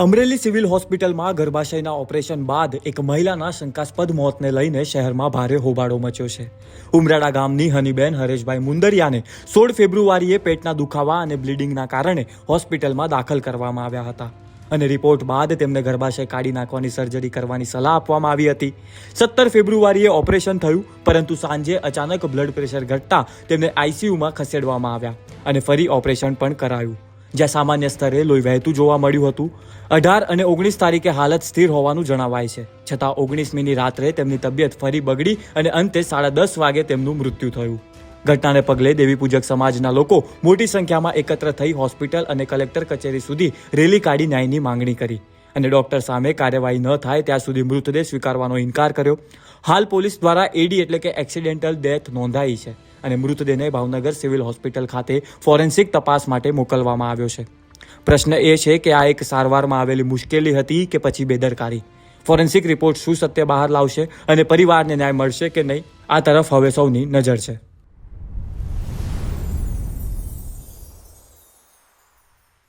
Amreli civil હોસ્પિટલમાં ગર્ભાશયના operation બાદ એક મહિલાના શંકાસ્પદ મોતને લઈને શહેરમાં ભારે હોબાળો મચ્યો છે. ઉમરાળા ગામની હનીબેન હરેશભાઈ મુંદરિયાને 16 ફેબ્રુઆરીએ પેટના દુખાવા અને બ્લીડિંગના કારણે હોસ્પિટલમાં દાખલ કરવામાં આવ્યા હતા અને રિપોર્ટ બાદ તેમને ગર્ભાશય કાઢી નાખવાની સર્જરી કરવાની સલાહ આપવામાં આવી હતી. 17 ફેબ્રુઆરીએ ઓપરેશન થયું, પરંતુ સાંજે અચાનક બ્લડ પ્રેશર ઘટતા તેમને આઈસીયુમાં ખસેડવામાં આવ્યા અને ફરી ઓપરેશન પણ કરાયું, જ્યાં સામાન્ય સ્તરે લોહી વહેતું જોવા મળ્યું હતું. 18 અને 19 તારીખે હાલત સ્થિર હોવાનું જણાવાય છે, છતાં 19મીની રાત્રે તેમની તબિયત ફરી બગડી અને અંતે 10:30 વાગે તેમનું મૃત્યુ થયું. ઘટનાને પગલે દેવીપૂજક સમાજના લોકો મોટી સંખ્યામાં એકત્ર થઈ હોસ્પિટલ અને કલેક્ટર કચેરી સુધી રેલી કાઢી ન્યાયની માંગણી કરી અને ડોક્ટર સામે કાર્યવાહી ન થાય ત્યાં સુધી મૃતદેહ સ્વીકારવાનો ઇનકાર કર્યો. હાલ પોલીસ દ્વારા એડી એટલે કે એક્સિડેન્ટલ ડેથ નોંધાઈ છે અને મૃતદેહને ભાવનગર સિવિલ હોસ્પિટલ ખાતે ફોરેન્સિક તપાસ માટે મોકલવામાં આવ્યો છે. પ્રશ્ન એ છે કે આ એક સારવારમાં આવેલી મુશ્કેલી હતી કે પછી બેદરકારી? ફોરેન્સિક રિપોર્ટ શું સત્ય બહાર લાવશે અને પરિવારને ન્યાય મળશે કે નહીં, આ તરફ હવે સૌની નજર છે.